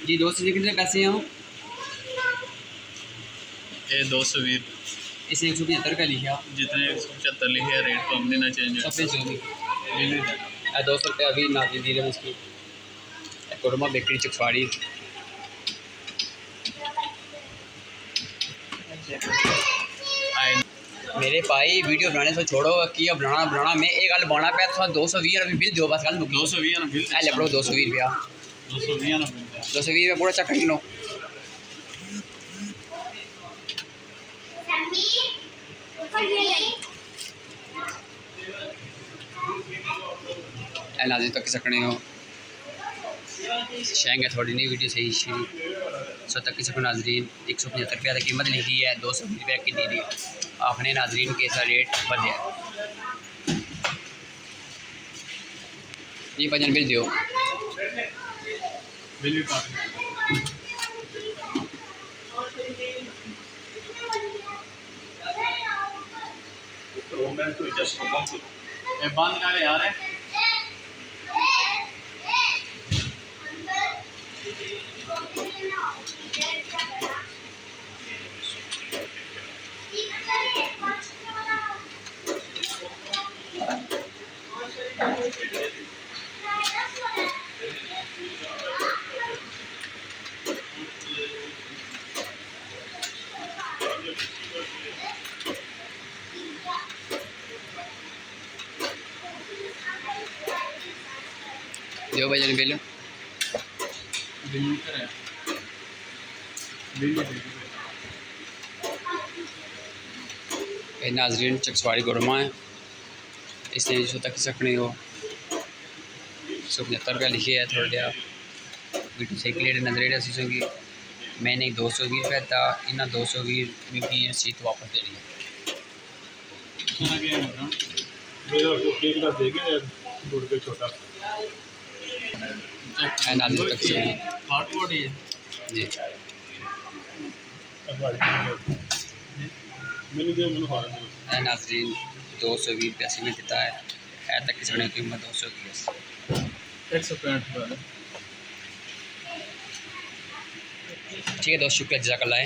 जी दोस्त जी कितने पैसे हैं? ये 220 इसने 175 का लिखा। जितने 175 लिखे रेट तो हमने ना चेंज सब पे जो भी बिल्ली 200 रुपये अभी नाजिल दी रहे इसकी कोरमा बेकरी चकवाड़ी। मेरे भाई वीडियो बनाने से छोड़ो कि बनाना बनाना मैं एक गल बनाना पे तो 220 रुपये बिल दो बस गल 220 ना बिल ले पड़ो 220 रुपया 220 ना बिल 220 रुपये पूरा चक्कर लो। नाजिल तक सकने हो शेंगे थोड़ी नहीं वीडियो सही सो तक किसी को नाजरीन 175 रुपया की कीमत लिखी है 220 रुपये की दी दी आपने नाजरीन के साथ रेट बढ़ जी भजन बिल दो बिल भी बंद कर यार जो भजन बिल नाजरीन चकसवाड़ी गुरमा है इसने जो तक सकने हो 175 रुपया लिखे है थोड़ा जहा वीडियो सही क्लियर नजर सी की मैंने 220 रुपया था इन्हें 220 भी सीट वापस दे दी नाजरीन तक जी नाजरीन 220 रुपया से में देता है तक किसी ने कीमत 220 165 ठीक है दोस्त शुक्रिया जज़ाकल्लाह।